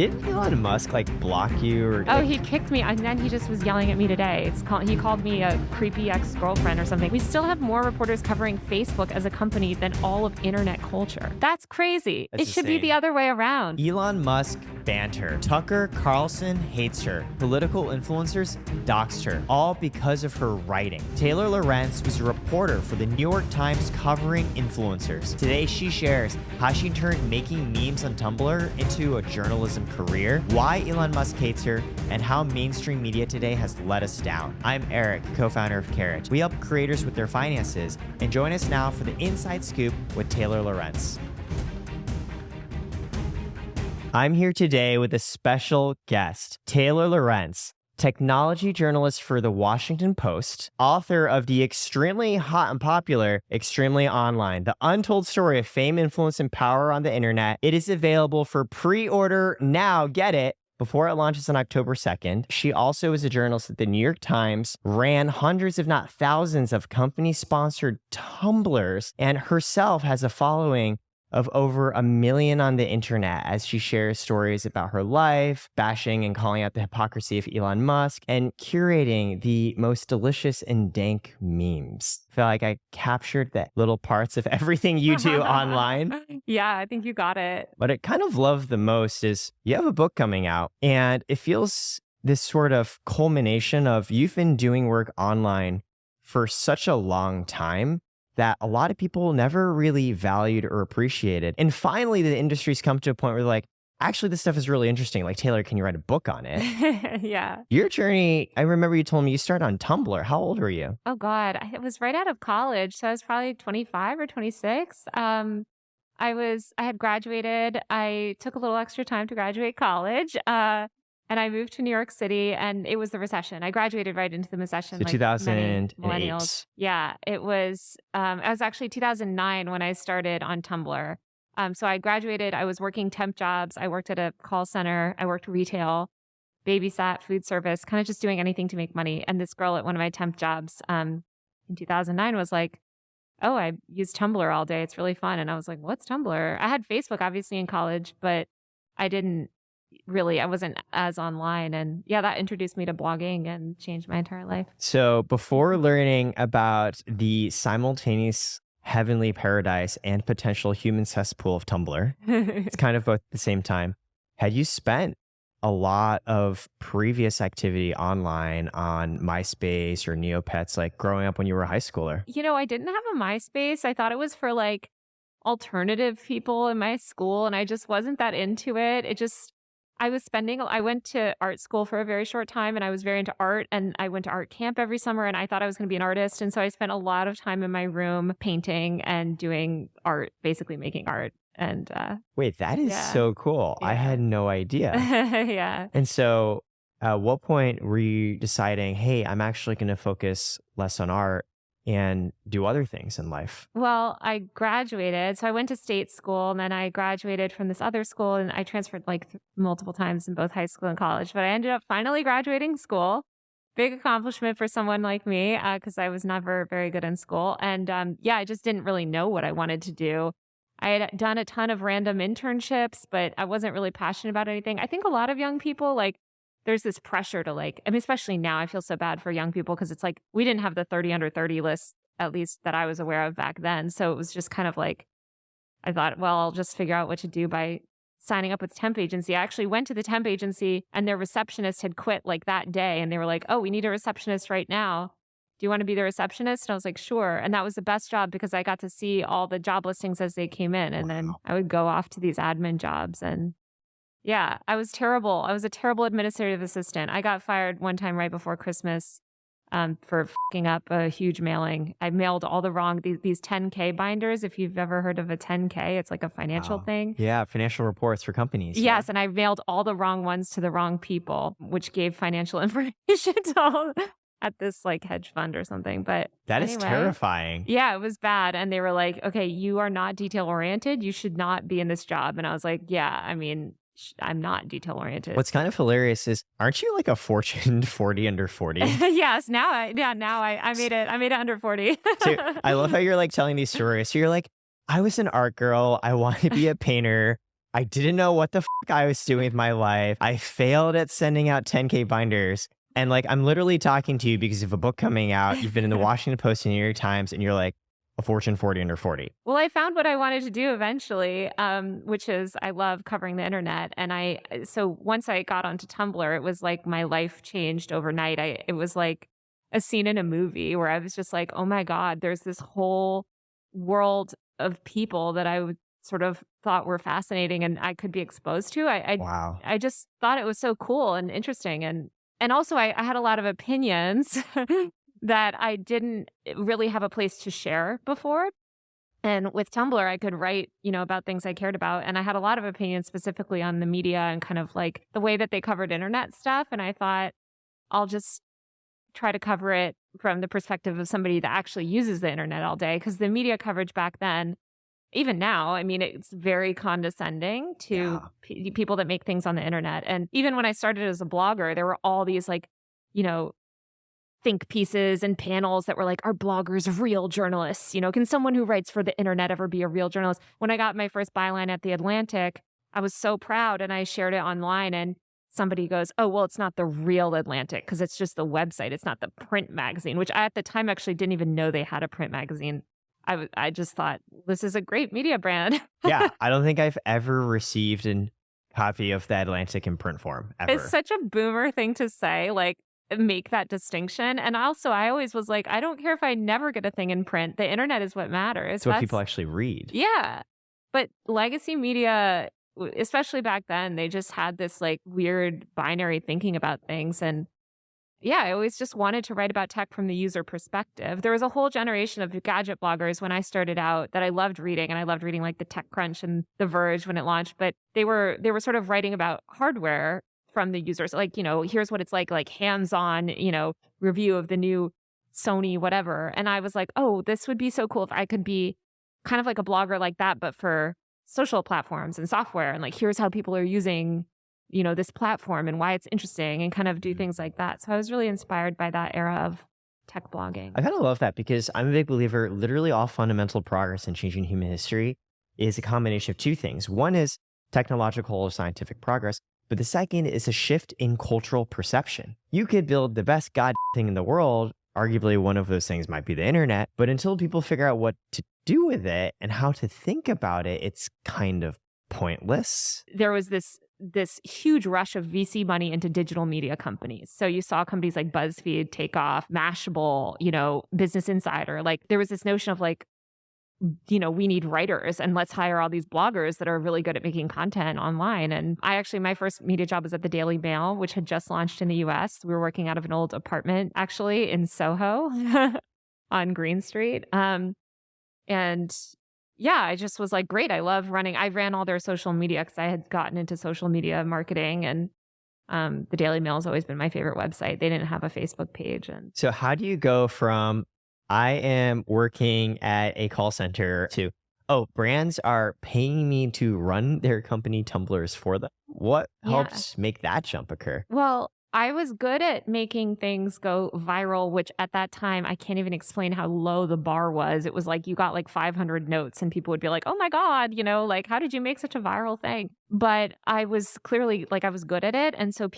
Did Elon Musk block you or Oh, he kicked me, and then he just was yelling at me today. He called me a creepy ex-girlfriend or something. We still have more reporters covering Facebook as a company than all of internet culture. That's crazy. That's it should be insane. the other way around. Elon Musk banned her. Tucker Carlson hates her. Political influencers doxed her, all because of her writing. Taylor Lorenz was a reporter for the New York Times covering influencers. Today, she shares how she turned making memes on Tumblr into a journalism career, why Elon Musk hates her, and how mainstream media today has let us down. I'm Eric, co-founder of Karat. We help creators with their finances, and join us now for the Inside Scoop with Taylor Lorenz. I'm here today with a special guest, Taylor Lorenz, technology journalist for The Washington Post, author of the extremely hot and popular Extremely Online, the untold story of fame, influence, and power on the internet. It is available for pre-order now. Get it before it launches on October 2nd. She also is a journalist at the New York Times, ran hundreds, if not thousands, of company-sponsored Tumblrs, and herself has a following of over 1 million on the internet as she shares stories about her life, bashing and calling out the hypocrisy of Elon Musk, and curating the most delicious and dank memes. I feel like I captured the little parts of everything you do online. Yeah, I think you got it. What I kind of love the most is you have a book coming out, and it feels this sort of culmination of you've been doing work online for such a long time that a lot of people never really valued or appreciated. And finally, the industry's come to a point where they're like, actually, this stuff is really interesting. Like, Taylor, can you write a book on it? Yeah. Your journey, I remember you told me you started on Tumblr. How old were you? Oh, God. I was right out of college. So I was probably 25 or 26. I had graduated. I took a little extra time to graduate college. And I moved to New York City, and it was the recession. I graduated right into the recession. So like 2008. many millennials. Yeah, it was. It was actually 2009 when I started on Tumblr. So I graduated. I was working temp jobs. I worked at a call center. I worked retail, babysat, food service, kind of just doing anything to make money. And this girl at one of my temp jobs in 2009 was like, "Oh, I use Tumblr all day. It's really fun." And I was like, "What's Tumblr?" I had Facebook obviously in college, but I wasn't as online. And yeah, that introduced me to blogging and changed my entire life. So before learning about the simultaneous heavenly paradise and potential human cesspool of Tumblr, it's kind of both at the same time, had you spent a lot of previous activity online on MySpace or Neopets, like growing up when you were a high schooler? You know, I didn't have a MySpace. I thought it was for like alternative people in my school, and I just wasn't that into it. I went to art school for a very short time, and I was very into art, and I went to art camp every summer, and I thought I was going to be an artist. And so I spent a lot of time in my room painting and doing art, basically making art. And wait, that is so cool. Yeah. I had no idea. Yeah. And so at what point were you deciding, hey, I'm actually going to focus less on art and do other things in life? Well, I graduated. So I went to state school, and then I graduated from this other school, and I transferred multiple times in both high school and college. But I ended up finally graduating school. Big accomplishment for someone like me, because I was never very good in school. And I just didn't really know what I wanted to do. I had done a ton of random internships, but I wasn't really passionate about anything. I think a lot of young people, there's this pressure to especially now, I feel so bad for young people because it's like we didn't have the 30 under 30 list, at least that I was aware of back then. So it was just kind of like, I thought, well, I'll just figure out what to do by signing up with temp agency. I actually went to the temp agency, and their receptionist had quit that day. And they were like, "Oh, we need a receptionist right now. Do you want to be the receptionist?" And I was like, "Sure." And that was the best job because I got to see all the job listings as they came in. And then I would go off to these admin jobs. And yeah, I was terrible. I was a terrible administrative assistant. I got fired one time right before Christmas for fucking up a huge mailing. I mailed all the wrong, these 10K binders. If you've ever heard of a 10K, it's like a financial thing. Yeah, financial reports for companies. Yes, and I mailed all the wrong ones to the wrong people, which gave financial information to at this hedge fund or something. But that is terrifying. Yeah, it was bad. And they were like, "Okay, you are not detail oriented. You should not be in this job." And I was like, "Yeah, I mean, I'm not detail oriented." What's kind of hilarious is, aren't you a Fortune 40 under 40? Yes, now I made it. I made it under 40. So I love how you're telling these stories. So you're like, I was an art girl. I want to be a painter. I didn't know what the I was doing with my life. I failed at sending out 10K binders. And like, I'm literally talking to you because of a book coming out. You've been in the Washington Post and New York Times, and you're like, a Fortune 40 under 40. Well, I found what I wanted to do eventually, which is I love covering the internet. And so once I got onto Tumblr, it was like my life changed overnight. It was like a scene in a movie where I was just like, oh my God, there's this whole world of people that I would sort of thought were fascinating and I could be exposed to. Wow. I just thought it was so cool and interesting. And also I had a lot of opinions that I didn't really have a place to share before. And with Tumblr, I could write, about things I cared about. And I had a lot of opinions specifically on the media and kind of like the way that they covered internet stuff. And I thought, I'll just try to cover it from the perspective of somebody that actually uses the internet all day. Because the media coverage back then, even now, I mean, it's very condescending to people that make things on the internet. And even when I started as a blogger, there were all these like, think pieces and panels that were like, are bloggers real journalists? Can someone who writes for the internet ever be a real journalist? When I got my first byline at The Atlantic, I was so proud and I shared it online and somebody goes, oh, well, it's not the real Atlantic because it's just the website. It's not the print magazine, which I at the time actually didn't even know they had a print magazine. I just thought, this is a great media brand. Yeah, I don't think I've ever received a copy of The Atlantic in print form, ever. It's such a boomer thing to say, like, make that distinction. And also, I always was like, I don't care if I never get a thing in print. The internet is what matters. It's what people actually read. Yeah. But legacy media, especially back then, they just had this like weird binary thinking about things. And yeah, I always just wanted to write about tech from the user perspective. There was a whole generation of gadget bloggers when I started out that I loved reading, and I loved reading like the TechCrunch and The Verge when it launched, but they were sort of writing about hardware from the users. Like, here's what it's like hands-on, review of the new Sony, whatever. And I was like, oh, this would be so cool if I could be kind of like a blogger like that, but for social platforms and software. And like, here's how people are using, this platform and why it's interesting and kind of do things like that. So I was really inspired by that era of tech blogging. I kind of love that because I'm a big believer, literally all fundamental progress in changing human history is a combination of two things. One is technological or scientific progress, but the second is a shift in cultural perception. You could build the best thing in the world. Arguably, one of those things might be the internet. But until people figure out what to do with it and how to think about it, it's kind of pointless. There was this huge rush of VC money into digital media companies. So you saw companies like BuzzFeed take off, Mashable, Business Insider. Like there was this notion of like, we need writers and let's hire all these bloggers that are really good at making content online. And my first media job was at the Daily Mail, which had just launched in the US. We were working out of an old apartment actually in Soho on Green Street. And yeah, I just was like, great. I love running. I ran all their social media because I had gotten into social media marketing, and the Daily Mail has always been my favorite website. They didn't have a Facebook page. And so how do you go from I am working at a call center to, oh, brands are paying me to run their company Tumblrs for them? What helps make that jump occur? Well, I was good at making things go viral, which at that time, I can't even explain how low the bar was. It was like you got like 500 notes and people would be like, oh my God, like, how did you make such a viral thing? But I was clearly like, I was good at it. And so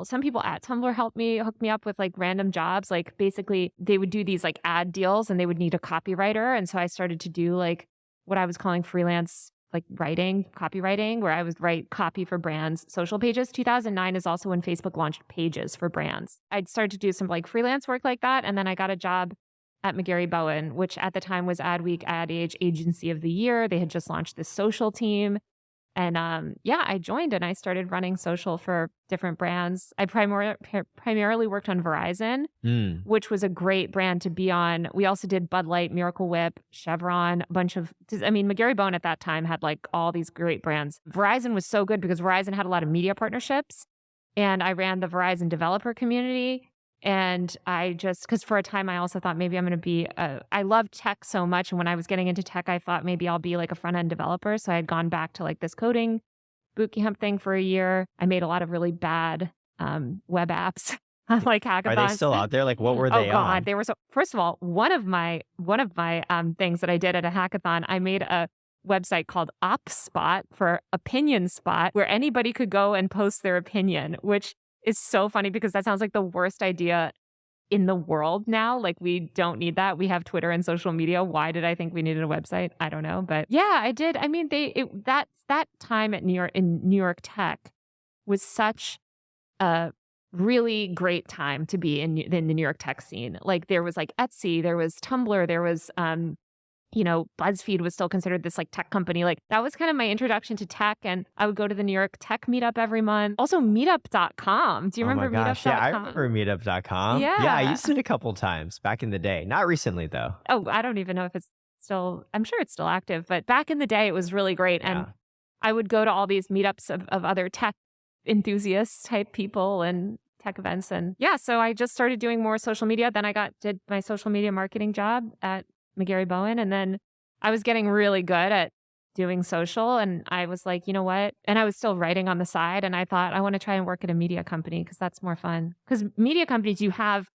some people at Tumblr hooked me up with like random jobs. Like basically they would do these like ad deals and they would need a copywriter. And so I started to do like what I was calling freelance like copywriting, where I would write copy for brands' social pages. 2009 is also when Facebook launched Pages for brands. I'd started to do some like freelance work like that. And then I got a job at McGarry Bowen, which at the time was Adweek Ad Age Agency of the Year. They had just launched this social team. And I joined and I started running social for different brands. I primarily worked on Verizon, which was a great brand to be on. We also did Bud Light, Miracle Whip, Chevron, McGarry Bowen at that time had like all these great brands. Verizon was so good because Verizon had a lot of media partnerships, and I ran the Verizon developer community. And because for a time I also thought maybe I'm going to be, I loved tech so much. And when I was getting into tech, I thought maybe I'll be like a front end developer. So I had gone back to like this coding bootcamp thing for a year. I made a lot of really bad web apps like hackathons. Are they still out there? Like what were they Oh God, on? they were so, first of all, one of my things that I did at a hackathon, I made a website called OpSpot for Opinion Spot, where anybody could go and post their opinion, which is so funny because that sounds like the worst idea in the world now. Like, we don't need that. We have Twitter and social media. Why did I think we needed a website? I don't know. But yeah, I did. I mean, that time at New York Tech was such a really great time to be in the New York Tech scene. Like, there was like Etsy, there was Tumblr, there was BuzzFeed was still considered this like tech company. Like, that was kind of my introduction to tech. And I would go to the New York Tech meetup every month. Also meetup.com. Do you remember meetup.com? Yeah, I remember meetup.com. Yeah. Yeah, I used it a couple times back in the day. Not recently, though. Oh, I don't even know if it's still, I'm sure it's still active. But back in the day, it was really great. Yeah. And I would go to all these meetups of other tech enthusiasts type people and tech events. And yeah, so I just started doing more social media. Then I did my social media marketing job at McGarry Bowen. And then I was getting really good at doing social. And I was like, you know what? And I was still writing on the side. And I thought, I want to try and work at a media company because that's more fun. Because media companies, you have,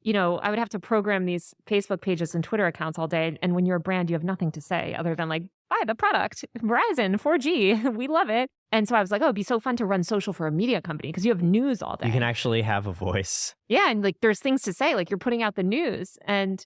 I would have to program these Facebook pages and Twitter accounts all day. And when you're a brand, you have nothing to say other than like, buy the product, Verizon, 4G, we love it. And so I was like, oh, it'd be so fun to run social for a media company because you have news all day. You can actually have a voice. Yeah. And like, there's things to say, like you're putting out the news. And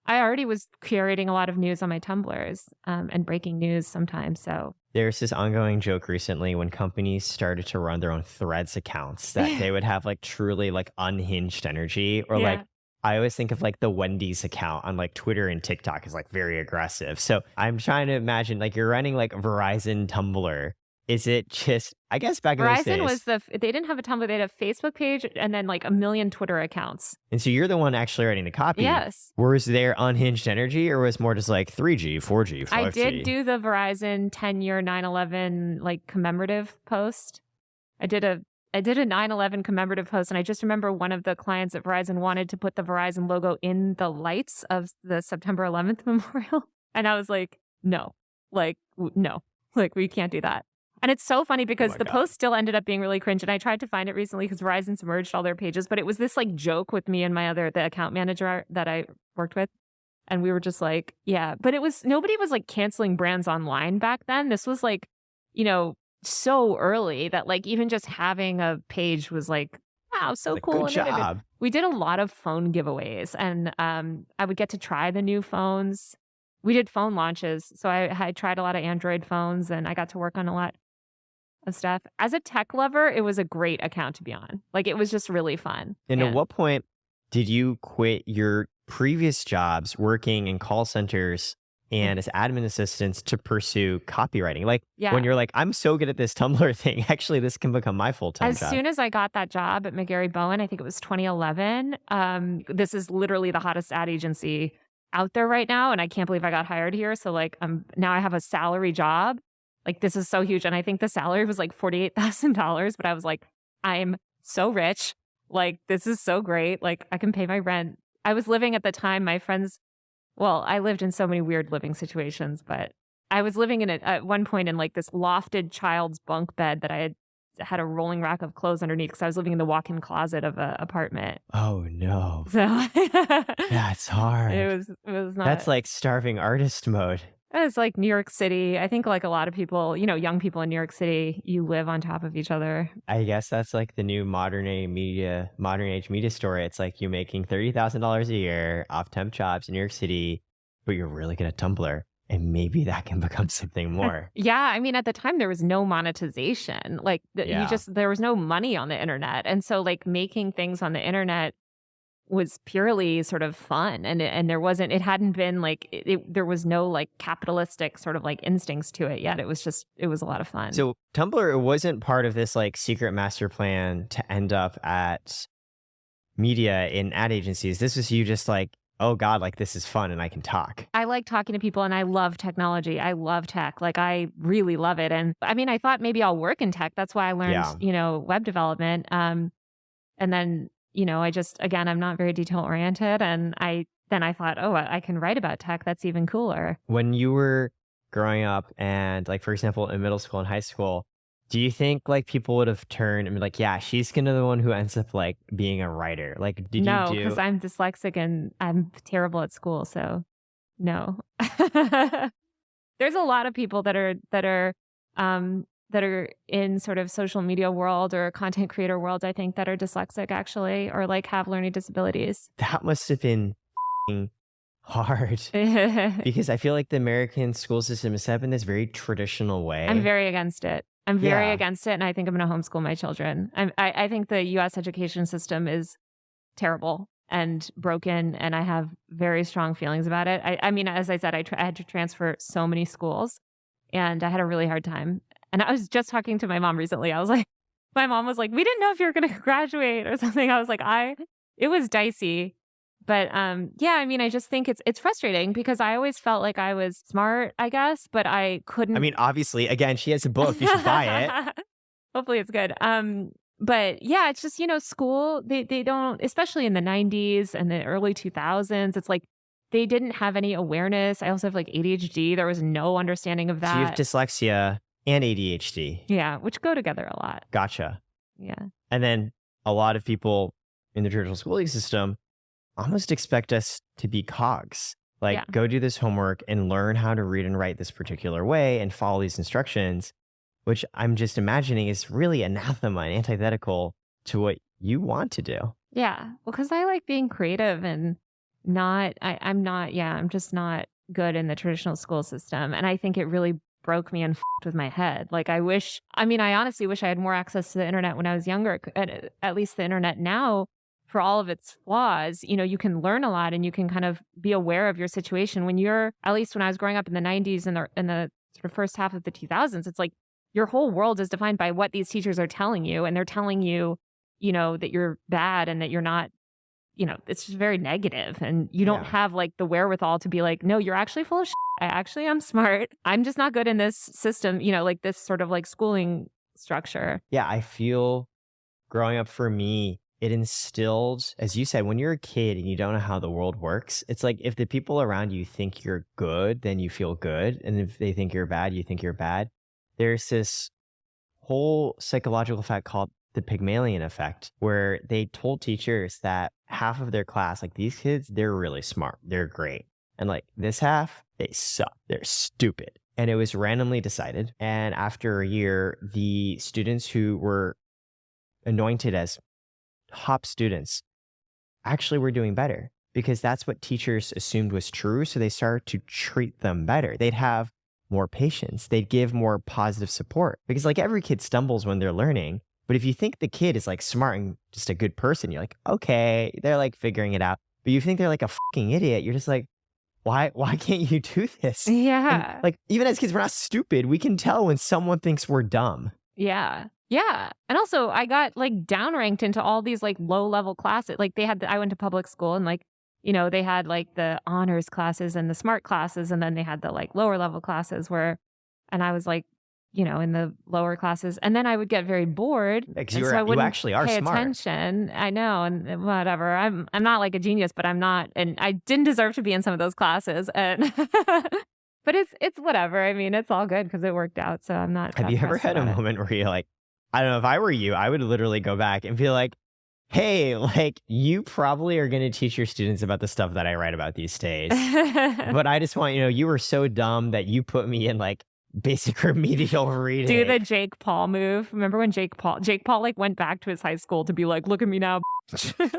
I already was curating a lot of news on my Tumblrs and breaking news sometimes. So there's this ongoing joke recently when companies started to run their own Threads accounts that they would have like truly like unhinged energy or like, I always think of like the Wendy's account on like Twitter and TikTok is like very aggressive. So I'm trying to imagine like you're running like Verizon Tumblr. Is it just, I guess back in those days. Verizon they didn't have a Tumblr, they had a Facebook page and then like a million Twitter accounts. And so you're the one actually writing the copy. Yes. Was there unhinged energy or was more just like 3G, 4G, 5G? I did do the Verizon 10-year 9/11 like commemorative post. I did a 9/11 commemorative post, and I just remember one of the clients at Verizon wanted to put the Verizon logo in the lights of the September 11th memorial. And I was like, no, we can't do that. And it's so funny because the post still ended up being really cringe. And I tried to find it recently because Verizon's merged all their pages, but it was this like joke with me and the account manager that I worked with. And we were just like, yeah, but nobody was like canceling brands online back then. This was like, so early that like even just having a page was like, wow, so cool. Good job. We did a lot of phone giveaways and I would get to try the new phones. We did phone launches. So I tried a lot of Android phones and I got to work on a lot of stuff. As a tech lover, it was a great account to be on. Like it was just really fun. And at what point did you quit your previous jobs working in call centers and as admin assistants to pursue copywriting? Like when you're like, I'm so good at this Tumblr thing, actually this can become my full-time job. As soon as I got that job at McGarry Bowen, I think it was 2011. This is literally the hottest ad agency out there right now. And I can't believe I got hired here. So like now I have a salary job. Like this is so huge. And I think the salary was like $48,000, but I was like, I'm so rich. Like this is so great. Like I can pay my rent. I was living at the time, my friends, I lived in so many weird living situations, but I was living in at one point in like this lofted child's bunk bed that I had a rolling rack of clothes underneath because I was living in the walk-in closet of an apartment. Oh no. So that's hard. It was not. That's like starving artist mode. It's like New York City. I think like a lot of people, young people in New York City, you live on top of each other. I guess that's like the new modern age media story. It's like you making $30,000 a year off temp jobs in New York City, but you're really good at Tumblr. And maybe that can become something more. Yeah. I mean, at the time, there was no monetization. Like there was no money on the internet. And so like making things on the internet was purely sort of fun. And it hadn't been like, there was no like capitalistic sort of like instincts to it yet. It was a lot of fun. So Tumblr, it wasn't part of this like secret master plan to end up at media in ad agencies. This was you just like, oh God, like this is fun and I can talk. I like talking to people and I love technology. I love tech. Like I really love it. And I mean, I thought maybe I'll work in tech. That's why I learned, web development. And then, I'm not very detail oriented. And I thought, oh, I can write about tech. That's even cooler. When you were growing up and like, for example, in middle school and high school, do you think like people would have turned and be like, yeah, she's gonna be the one who ends up like being a writer? Like, No, because I'm dyslexic and I'm terrible at school. So no. there's a lot of people that are in sort of social media world or content creator world, I think, that are dyslexic actually, or like have learning disabilities. That must have been hard because I feel like the American school system is set up in this very traditional way. I'm very against it. I'm very against it, and I think I'm going to homeschool my children. I think the U.S. education system is terrible and broken, and I have very strong feelings about it. I mean, as I said, I had to transfer so many schools, and I had a really hard time. And I was just talking to my mom recently. I was like, my mom was like, we didn't know if you were going to graduate or something. I was like, it was dicey. But yeah, I mean, I just think it's frustrating because I always felt like I was smart, I guess, but I couldn't. I mean, obviously, again, she has a book. You should buy it. Hopefully it's good. But yeah, it's just, school, they don't, especially in the 90s and the early 2000s, it's like they didn't have any awareness. I also have like ADHD. There was no understanding of that. So you have dyslexia and ADHD. Yeah, which go together a lot. Gotcha. Yeah. And then a lot of people in the traditional schooling system almost expect us to be cogs. Like, go do this homework and learn how to read and write this particular way and follow these instructions, which I'm just imagining is really anathema and antithetical to what you want to do. Yeah. Well, because I like being creative and I'm just not good in the traditional school system. And I think it really broke me and f***ed with my head. Like, I honestly wish I had more access to the internet when I was younger. At least the internet now, for all of its flaws, you can learn a lot and you can kind of be aware of your situation. At least when I was growing up in the 90s and in the sort of first half of the 2000s, it's like your whole world is defined by what these teachers are telling you. And they're telling you, that you're bad and that you're not, it's just very negative. And you don't have like the wherewithal to be like, no, you're actually full of shit. I actually am smart. I'm just not good in this system, like this sort of like schooling structure. Yeah, I feel growing up for me, it instilled, as you said, when you're a kid and you don't know how the world works, it's like if the people around you think you're good, then you feel good. And if they think you're bad, you think you're bad. There's this whole psychological effect called the Pygmalion effect, where they told teachers that half of their class, like these kids, they're really smart. They're great. And like this half, they suck. They're stupid. And it was randomly decided. And after a year, the students who were anointed as top students actually were doing better because that's what teachers assumed was true. So they started to treat them better. They'd have more patience. They'd give more positive support because like every kid stumbles when they're learning. But if you think the kid is like smart and just a good person, you're like, okay, they're like figuring it out. But you think they're like a fucking idiot. You're just like, why can't you do this? Yeah. And, like even as kids, we're not stupid. We can tell when someone thinks we're dumb. Yeah. Yeah. And also I got like downranked into all these like low level classes. Like I went to public school and like, they had like the honors classes and the smart classes. And then they had the like lower level classes and I was like, in the lower classes. And then I would get very bored. Because you actually are pay smart. Attention. I know. And whatever. I'm not like a genius, but I'm not. And I didn't deserve to be in some of those classes. And but it's whatever. I mean, it's all good because it worked out. So I'm not. Have you ever had a moment where you're like, I don't know, if I were you, I would literally go back and feel like, hey, like you probably are going to teach your students about the stuff that I write about these days. But I just want, you were so dumb that you put me in like basic remedial reading. Do the Jake Paul move. Remember when Jake Paul like went back to his high school to be like, look at me now.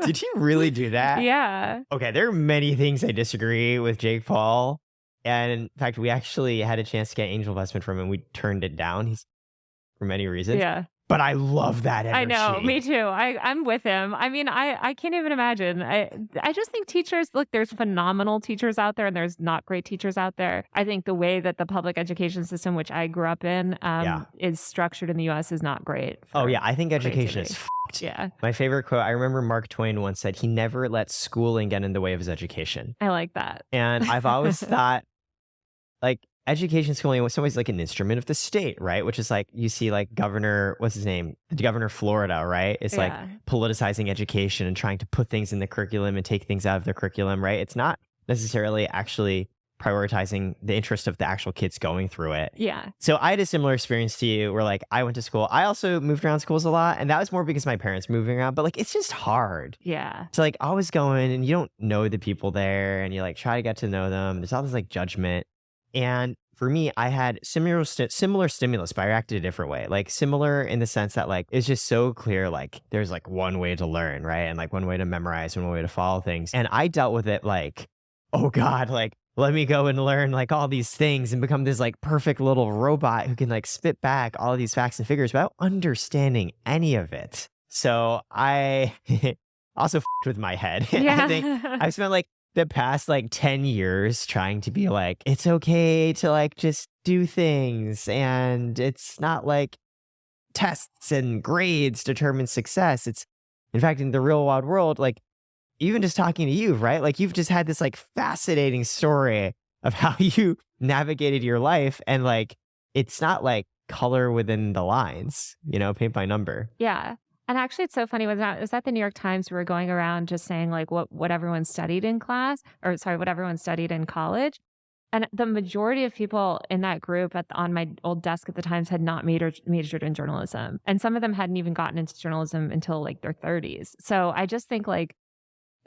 Did he really do that? Yeah. Okay, there are many things I disagree with Jake Paul. And in fact, we actually had a chance to get angel investment from him. We turned it down. He's for many reasons. Yeah. But I love that energy. I know, me too. I'm with him. I mean, I can't even imagine. I just think teachers, look, there's phenomenal teachers out there and there's not great teachers out there. I think the way that the public education system, which I grew up in, is structured in the U.S. is not great. Oh, yeah. I think education is f***ed. Yeah. My favorite quote, I remember Mark Twain once said, he never let schooling get in the way of his education. I like that. And I've always thought, like, education schooling was always like an instrument of the state, right? Which is like, you see like what's his name? The governor of Florida, right? It's like politicizing education and trying to put things in the curriculum and take things out of the curriculum, right? It's not necessarily actually prioritizing the interest of the actual kids going through it. Yeah. So I had a similar experience to you where like I went to school. I also moved around schools a lot, and that was more because my parents moving around, but like it's just hard. Yeah. So like always going and you don't know the people there and you like try to get to know them. There's all this like judgment. And for me, I had similar stimulus, but I reacted a different way. Like similar in the sense that like it's just so clear. Like there's like one way to learn, right, and like one way to memorize, one way to follow things. And I dealt with it like, oh God, like let me go and learn like all these things and become this like perfect little robot who can like spit back all these facts and figures without understanding any of it. So I also with my head. I think Yeah. I've spent like the past like 10 years trying to be like, it's okay to like just do things. And it's not like tests and grades determine success. It's in fact, in the real wild world, like even just talking to you, right? Like you've just had this like fascinating story of how you navigated your life. And like, it's not like color within the lines, paint by number. Yeah. And actually, it's so funny. It was at the New York Times. We were going around just saying like what everyone studied in class, or sorry, what everyone studied in college. And the majority of people in that group on my old desk at the Times had not majored in journalism. And some of them hadn't even gotten into journalism until like their 30s. So I just think like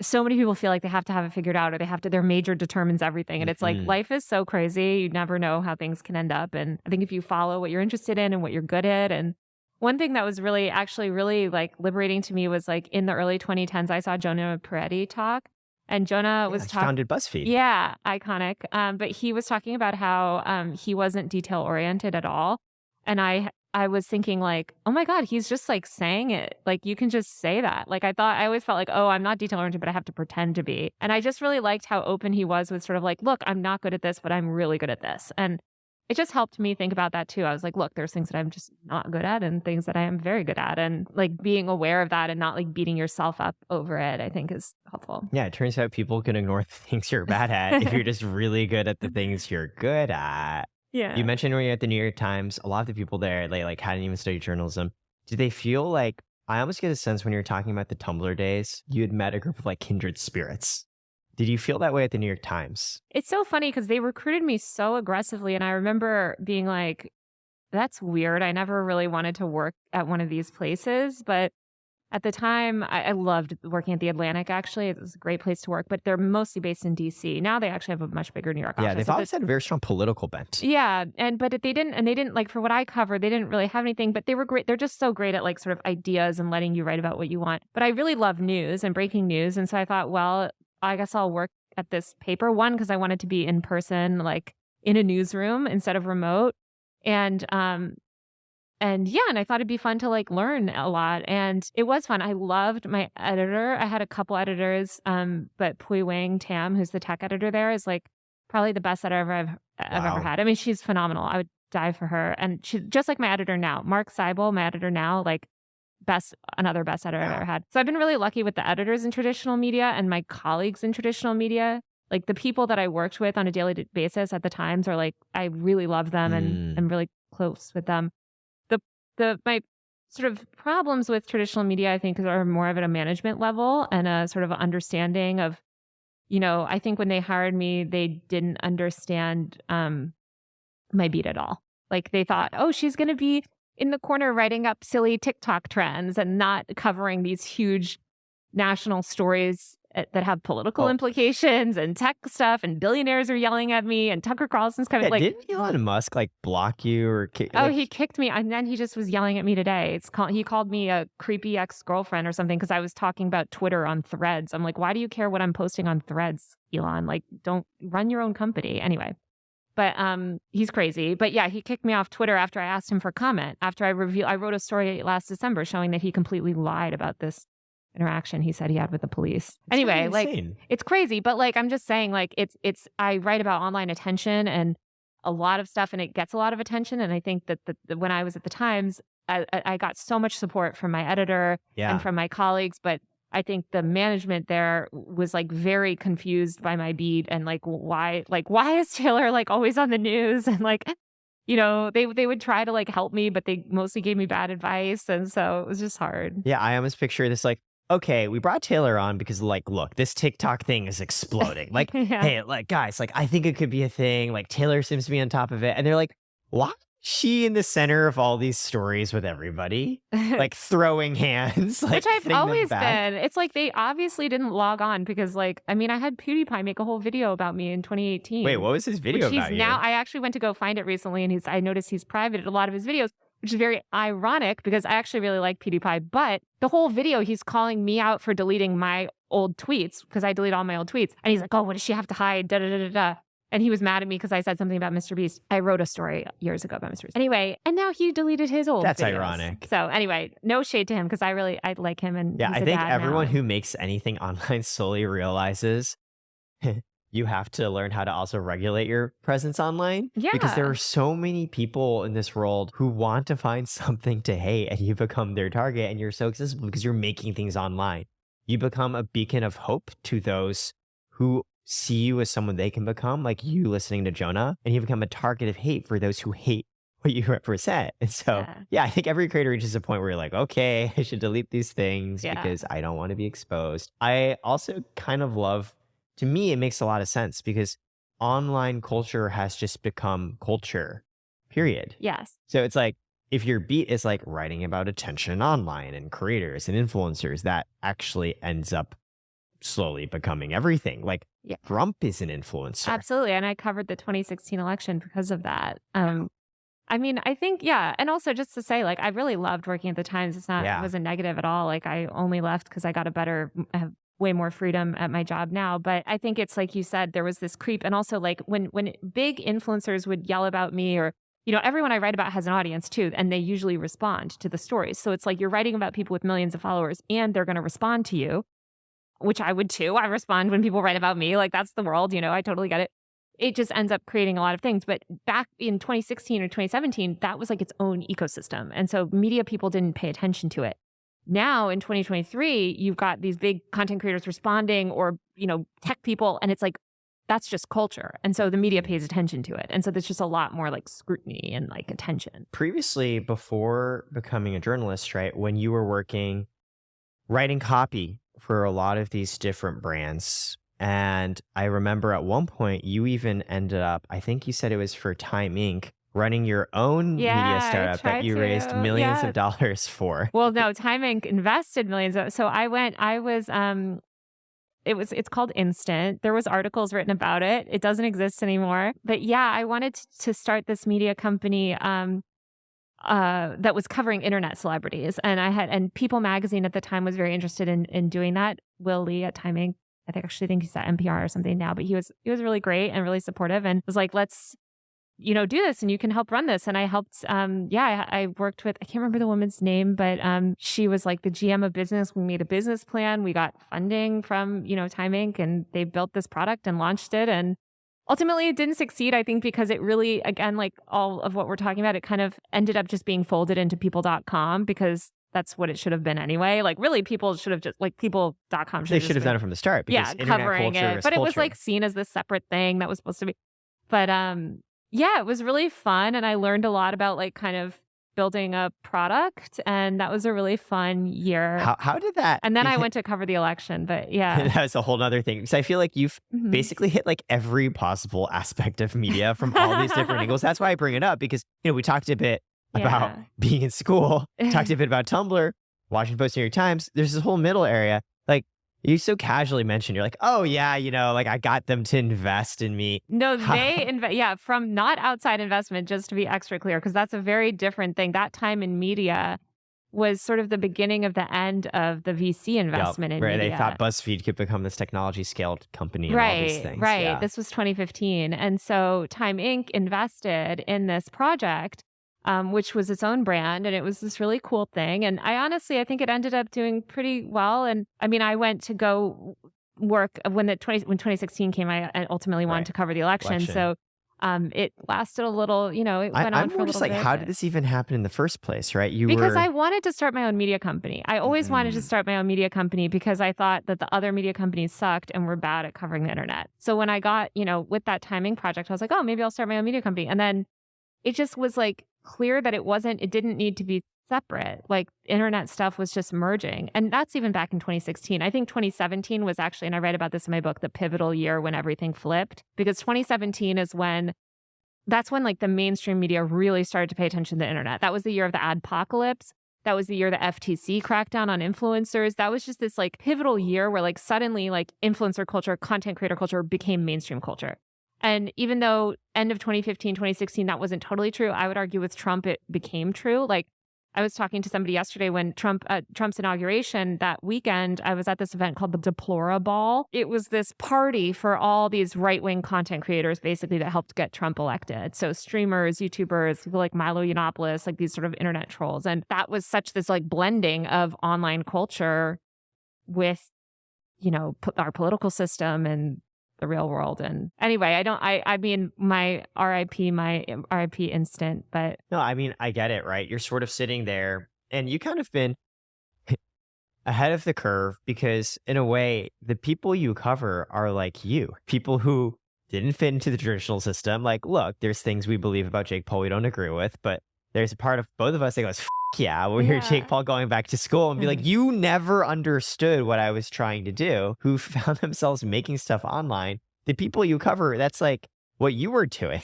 so many people feel like they have to have it figured out, or their major determines everything. And it's like, life is so crazy. You never know how things can end up. And I think if you follow what you're interested in and what you're good at, and one thing that was really like liberating to me was like in the early 2010s, I saw Jonah Peretti talk, and Jonah was talking. Founded BuzzFeed. Yeah, iconic. But he was talking about how he wasn't detail oriented at all, and I was thinking like, oh my God, he's just like saying it. Like you can just say that. Like I always felt like, oh, I'm not detail oriented, but I have to pretend to be. And I just really liked how open he was with sort of like, look, I'm not good at this, but I'm really good at this. And it just helped me think about that too. I was like, look, there's things that I'm just not good at and things that I am very good at. And like being aware of that and not like beating yourself up over it, I think is helpful. Yeah, it turns out people can ignore the things you're bad at if you're just really good at the things you're good at. Yeah. You mentioned when you're at the New York Times, a lot of the people there, they like hadn't even studied journalism. Do they feel like, I almost get a sense when you're talking about the Tumblr days, you had met a group of like kindred spirits. Did you feel that way at the New York Times? It's so funny because they recruited me so aggressively. And I remember being like, that's weird. I never really wanted to work at one of these places. But at the time, I loved working at the Atlantic, actually. It was a great place to work. But they're mostly based in D.C. Now they actually have a much bigger New York office. Yeah, they've always had a very strong political bent. Yeah. But they didn't like, for what I covered, they didn't really have anything. But they were great. They're just so great at like sort of ideas and letting you write about what you want. But I really love news and breaking news. And so I thought, well, I guess I'll work at this paper. One, because I wanted to be in person, like in a newsroom instead of remote. And yeah, and I thought it'd be fun to like learn a lot. And it was fun. I loved my editor. I had a couple editors, but Pui Wang Tam, who's the tech editor there, is like probably the best editor I've ever had. I mean, she's phenomenal. I would die for her. And she's just like my editor now. Mark Seibel, my editor now, like another best editor I've ever had. So I've been really lucky with the editors in traditional media and my colleagues in traditional media. Like the people that I worked with on a daily basis at the Times are like, I really love them and I'm really close with them. My sort of problems with traditional media, I think, are more of at a management level and a sort of understanding of, I think when they hired me, they didn't understand my beat at all. Like they thought, oh, she's going to be in the corner writing up silly TikTok trends and not covering these huge national stories that have political implications and tech stuff, and billionaires are yelling at me and Tucker Carlson's coming. Yeah, like, didn't Elon Musk like block you or kick? Oh, he kicked me, and then he just was yelling at me today. He called me a creepy ex-girlfriend or something because I was talking about Twitter on Threads. I'm like, why do you care what I'm posting on Threads, Elon? Like, don't run your own company anyway. But he's crazy. But yeah, he kicked me off Twitter after I asked him for comment. After I wrote a story last December showing that he completely lied about this interaction he said he had with the police. Anyway, like it's crazy, but like I'm just saying, like it's I write about online attention and a lot of stuff, and it gets a lot of attention. And I think that when I was at the Times, I got so much support from my editor and from my colleagues, but I think the management there was like very confused by my beat and like why is Taylor like always on the news, and like they would try to like help me, but they mostly gave me bad advice, and so it was just hard. Yeah, I almost picture this like, okay, we brought Taylor on because like, look, this TikTok thing is exploding. Like, hey, like guys, like I think it could be a thing. Like Taylor seems to be on top of it. And they're like, why she in the center of all these stories with everybody, like throwing hands, like Which I've hitting them always back. been. It's like they obviously didn't log on because, like, I mean, I had PewDiePie make a whole video about me in 2018. Wait, what was his Which video he's about now, you? I actually went to go find it recently, and I noticed he's privated a lot of his videos, which is very ironic because I actually really like PewDiePie. But the whole video, he's calling me out for deleting my old tweets because I delete all my old tweets. And he's like, oh, what does she have to hide? Da da da da da. And he was mad at me because I said something about Mr. Beast. I wrote a story years ago about Mr. Beast. Anyway, and now he deleted his old That's videos. ironic. So anyway, no shade to him because I like him. And Yeah, he's I a think dad everyone now. who makes anything online slowly realizes you have to learn how to also regulate your presence online. Yeah. Because there are so many people in this world who want to find something to hate, and you become their target, and you're so accessible because you're making things online. You become a beacon of hope to those who see you as someone they can become, like you listening to Jonah, and you become a target of hate for those who hate what you represent. And so, yeah, I think every creator reaches a point where you're like, okay, I should delete these things because I don't want to be exposed. I also kind of love, to me, it makes a lot of sense because online culture has just become culture, period. Yes. So it's like, if your beat is like writing about attention online and creators and influencers, that actually ends up slowly becoming everything. Like Trump is an influencer. Absolutely. And I covered the 2016 election because of that. I mean, I think, and also just to say, like, I really loved working at the Times. It wasn't negative at all. Like, I only left because I have way more freedom at my job now. But I think it's like you said, there was this creep. And also, like, when big influencers would yell about me, or, you know, everyone I write about has an audience too, and they usually respond to the stories. So it's like you're writing about people with millions of followers and they're going to respond to you, which I would too. I respond when people write about me. Like, that's the world, you know, I totally get it. It just ends up creating a lot of things. But back in 2016 or 2017, that was like its own ecosystem. And so media people didn't pay attention to it. Now in 2023, you've got these big content creators responding, or, you know, tech people. And it's like, that's just culture. And so the media pays attention to it. And so there's just a lot more like scrutiny and like attention. Previously, before becoming a journalist, right, when you were writing copy for a lot of these different brands, and I remember at one point you even ended up, I think you said it was for Time Inc., running your own media startup that you raised millions of dollars for. Well, no, Time Inc. invested millions. So it's called Instant. There was articles written about it. It doesn't exist anymore. But yeah, I wanted to start this media company that was covering internet celebrities. And People Magazine at the time was very interested in doing that. Will Lee at Time Inc., I think he's at NPR or something now, but he was really great and really supportive and was like, let's, you know, do this and you can help run this. And I helped, I worked with, I can't remember the woman's name, but she was like the GM of business. We made a business plan. We got funding from, you know, Time Inc., and they built this product and launched it. And ultimately it didn't succeed, I think, because it really, again, like all of what we're talking about, it kind of ended up just being folded into people.com because that's what it should have been anyway. Like, really, people should have just, like, people.com should have done it from the start. Because covering it. But it was like seen as this separate thing that was supposed to be. But it was really fun. And I learned a lot about like kind of building a product. And that was a really fun year. How did that? And then I went to cover the election. But yeah. That was a whole nother thing. Because I feel like you've basically hit like every possible aspect of media from all these different angles. That's why I bring it up, because, you know, we talked a bit about being in school, talked a bit about Tumblr, Washington Post, New York Times. There's this whole middle area. Like, you so casually mentioned, you're like, oh yeah, you know, like I got them to invest in me. No, they invest, from not outside investment, just to be extra clear, because that's a very different thing. That time in media was sort of the beginning of the end of the VC investment in media. They thought BuzzFeed could become this technology scaled company and all these things. Right. Yeah. This was 2015. And so Time Inc. invested in this project, which was its own brand. And it was this really cool thing. And I think it ended up doing pretty well. And I mean, I went to go work when 2016 came, I ultimately wanted to cover the election. So it lasted a little, you know, it went on for a little just like, bit. how did this even happen in the first place, right? Because I wanted to start my own media company. I always wanted to start my own media company because I thought that the other media companies sucked and were bad at covering the internet. So when I got, you know, with that Time Inc. project, I was like, oh, maybe I'll start my own media company. And then it just was like clear that it didn't need to be separate. Like, internet stuff was just merging. And that's even back in 2016. I think 2017 was actually, and I write about this in my book, the pivotal year when everything flipped, because 2017 is when that's when like the mainstream media really started to pay attention to the internet. That was the year of the adpocalypse. That was the year the FTC cracked down on influencers. That was just this like pivotal year where like suddenly like influencer culture, content creator culture became mainstream culture. And even though end of 2015, 2016, that wasn't totally true, I would argue with Trump, it became true. Like I was talking to somebody yesterday when Trump's inauguration that weekend, I was at this event called the Deplora Ball. It was this party for all these right-wing content creators, basically, that helped get Trump elected. So streamers, YouTubers, people like Milo Yiannopoulos, like these sort of internet trolls. And that was such this like blending of online culture with, you know, our political system and the real world. And anyway, I mean, my RIP instant, but. No, I mean, I get it, right? You're sort of sitting there and you kind of been ahead of the curve because in a way, the people you cover are like you, people who didn't fit into the traditional system. Like, look, there's things we believe about Jake Paul we don't agree with, but there's a part of both of us that goes, yeah, we hear Jake Paul going back to school and be like, you never understood what I was trying to do, who found themselves making stuff online. The people you cover, that's like what you were doing.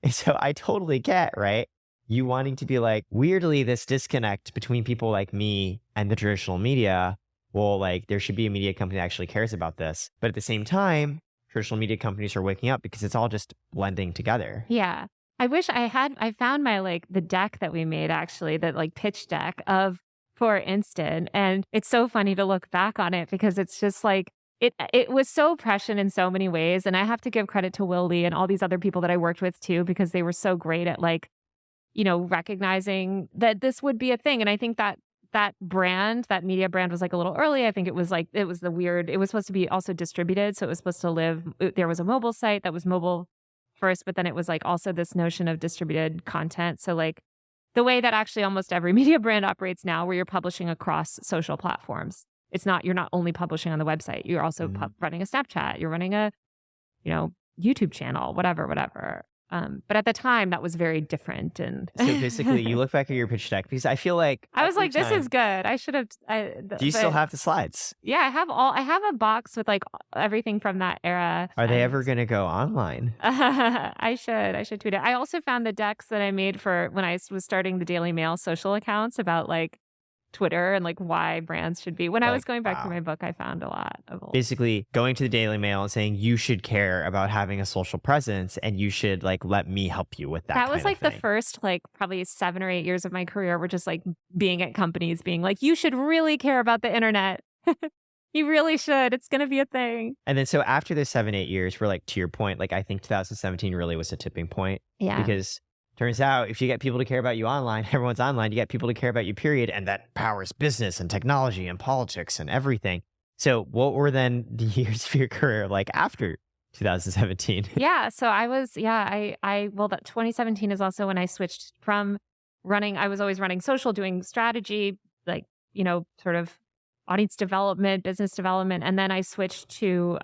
And so I totally get, right? You wanting to be like, weirdly, this disconnect between people like me and the traditional media, well, like there should be a media company that actually cares about this. But at the same time, traditional media companies are waking up because it's all just blending together. Yeah. I wish I found my like the deck that we made actually, that like pitch deck of For Instant. And it's so funny to look back on it because it's just like, it was so prescient in so many ways. And I have to give credit to Will Lee and all these other people that I worked with too, because they were so great at like, you know, recognizing that this would be a thing. And I think that brand, that media brand was like a little early. I think it was it was supposed to be also distributed. So it was supposed to live, there was a mobile site that was mobile first, but then it was like also this notion of distributed content. So like the way that actually almost every media brand operates now, where you're publishing across social platforms. You're not only publishing on the website, you're also running a Snapchat, you're running a, you know, YouTube channel, whatever. But at the time that was very different. And so basically you look back at your pitch deck because I feel like I was like, this is good. I should have. Do you still have the slides? Yeah, I have a box with like everything from that era. Are they ever going to go online? I should tweet it. I also found the decks that I made for when I was starting the Daily Mail social accounts about like Twitter and like why brands should be. When I was going back through my book, I found a lot of old. Basically going to the Daily Mail and saying you should care about having a social presence and you should like let me help you with that. That was like the first like probably 7 or 8 years of my career were just like being at companies being like, you should really care about the internet. You really should. It's going to be a thing. And then so after the 7-8 years, we're like, to your point, like I think 2017 really was a tipping point. Yeah. Because turns out if you get people to care about you online, everyone's online, you get people to care about you, period. And that powers business and technology and politics and everything. So what were then the years of your career like after 2017? Yeah. So I was, that 2017 is also when I switched from I was always running social, doing strategy, like, you know, sort of audience development, business development. And then I switched to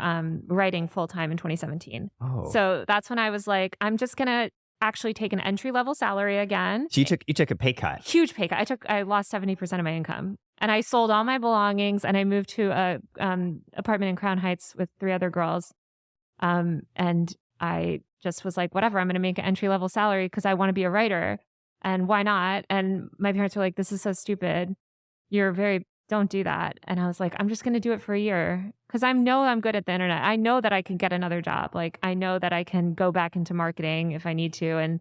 writing full time in 2017. Oh. So that's when I was like, I'm just going to actually take an entry-level salary again. So you took a pay cut. Huge pay cut. I lost 70% of my income. And I sold all my belongings and I moved to a apartment in Crown Heights with 3 other girls. And I just was like, whatever, I'm going to make an entry-level salary because I want to be a writer. And why not? And my parents were like, this is so stupid. Don't do that. And I was like, I'm just going to do it for a year because I know I'm good at the internet. I know that I can get another job. Like, I know that I can go back into marketing if I need to. And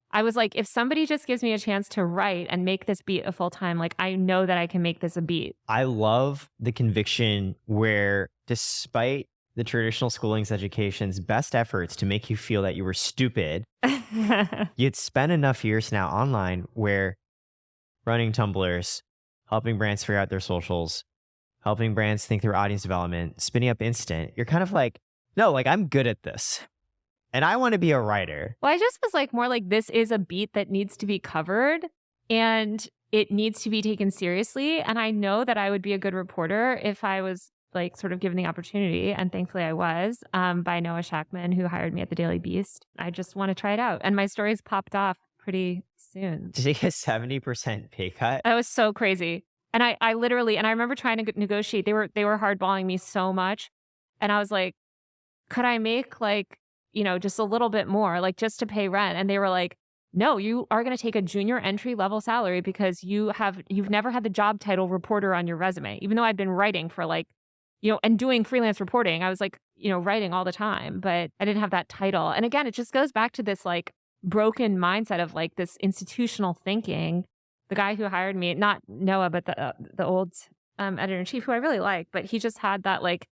I was like, if somebody just gives me a chance to write and make this beat a full time, like, I know that I can make this a beat. I love the conviction where despite the traditional schooling's education's best efforts to make you feel that you were stupid, you'd spent enough years now online where running Tumblrs, helping brands figure out their socials, helping brands think through audience development, spinning up Instant, you're kind of like, no, like I'm good at this. And I want to be a writer. Well, I just was like, more like this is a beat that needs to be covered and it needs to be taken seriously. And I know that I would be a good reporter if I was like sort of given the opportunity. And thankfully I was by Noah Shackman, who hired me at the Daily Beast. I just want to try it out. And my stories popped off pretty soon. Did you get a 70% pay cut? That was so crazy. And I literally, and I remember trying to negotiate. They were hardballing me so much. And I was like, could I make like, just a little bit more, like just to pay rent. And they were like, no, you are going to take a junior entry level salary because you've never had the job title reporter on your resume, even though I'd been writing for like, and doing freelance reporting. I was like, writing all the time, but I didn't have that title. And again, it just goes back to this like broken mindset of like this institutional thinking. The guy who hired me, not Noah, but the old editor in chief, who I really like, but he just had that like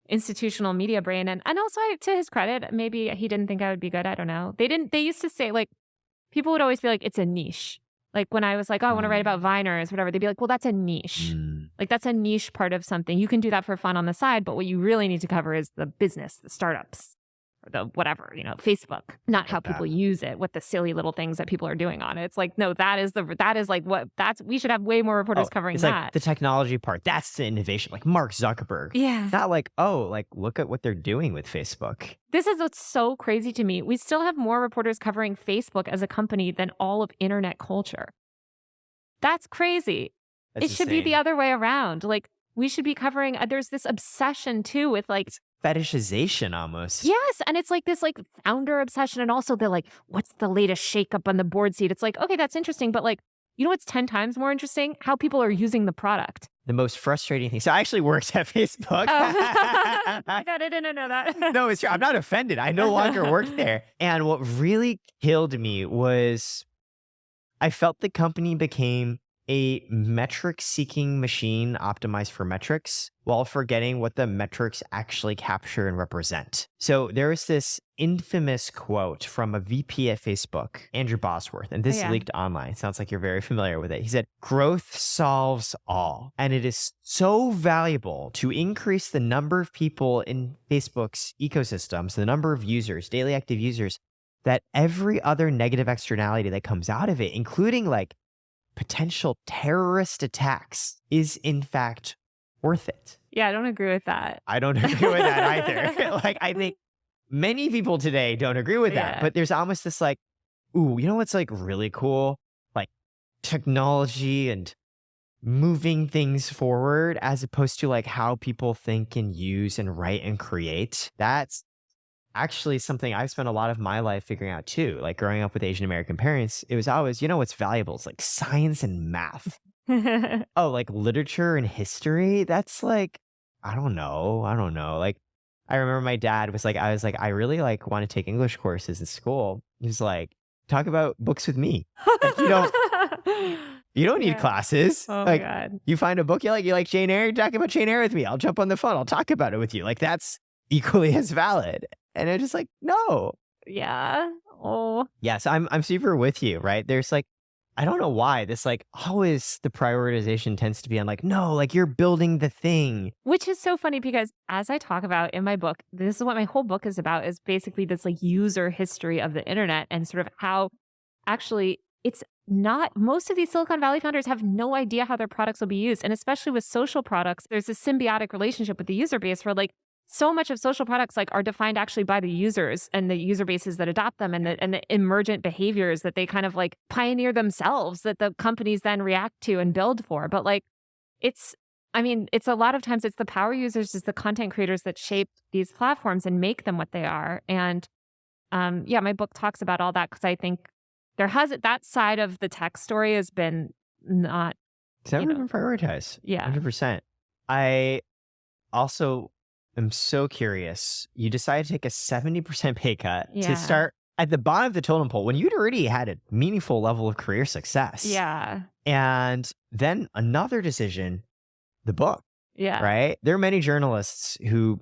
institutional media brain. And also, to his credit, maybe he didn't think I would be good. I don't know. They used to say like, people would always be like, it's a niche. Like when I was like, oh, I want to write about Viners, whatever, they'd be like, well, that's a niche. Like that's a niche part of something. You can do that for fun on the side, but what you really need to cover is the business, the startups, or the whatever, Facebook, not how people use it, what the silly little things that people are doing on it. It's like, no, we should have way more reporters covering it's that. Like the technology part. That's the innovation. Like Mark Zuckerberg. Yeah. Not like, look at what they're doing with Facebook. This is what's so crazy to me. We still have more reporters covering Facebook as a company than all of internet culture. That's crazy. It should be the other way around. Like we should be covering, there's this obsession too with like fetishization almost. Yes. And it's like this like founder obsession. And also the like, what's the latest shakeup on the board seat? It's like, okay, that's interesting. But like, what's 10 times more interesting? How people are using the product. The most frustrating thing. So I actually worked at Facebook. Oh. I didn't know that. No, it's true. I'm not offended. I no longer work there. And what really killed me was I felt the company became a metric-seeking machine optimized for metrics while forgetting what the metrics actually capture and represent. So there was this infamous quote from a VP at Facebook, Andrew Bosworth, and this leaked online. Sounds like you're very familiar with it. He said, "Growth solves all, and it is so valuable to increase the number of people in Facebook's ecosystems, the number of users, daily active users, that every other negative externality that comes out of it, including like potential terrorist attacks, is in fact worth it." Yeah, I don't agree with that. I don't agree with that either. Like, I think many people today don't agree with that, but there's almost this like, ooh, what's like really cool? Like technology and moving things forward as opposed to like how people think and use and write and create. That's actually something I've spent a lot of my life figuring out too. Like growing up with Asian American parents, it was always, what's valuable? It's like science and math. Like literature and history. That's like, I don't know. Like I remember my dad was like, I really like want to take English courses in school. He was like, talk about books with me. Like, you don't need classes. Oh like, my God. You find a book you like Jane Eyre, talk about Jane Eyre with me. I'll jump on the phone. I'll talk about it with you. Like that's equally as valid. And it's just like, no. Yeah. Oh. Yes, I'm super with you, right? There's like, I don't know why this like always the prioritization tends to be on like, no, like you're building the thing. Which is so funny because as I talk about in my book, this is what my whole book is about, is basically this like user history of the internet and sort of how actually it's not, most of these Silicon Valley founders have no idea how their products will be used. And especially with social products, there's a symbiotic relationship with the user base where like, so much of social products like are defined actually by the users and the user bases that adopt them and the emergent behaviors that they kind of like pioneer themselves that the companies then react to and build for. But like it's a lot of times it's the power users, it's the content creators that shape these platforms and make them what they are. And my book talks about all that because I think that side of the tech story has been not. It's never been prioritized. Yeah. 100%. I also I'm so curious. You decided to take a 70% pay cut to start at the bottom of the totem pole when you'd already had a meaningful level of career success. Yeah. And then another decision, the book. Yeah. Right? There are many journalists who,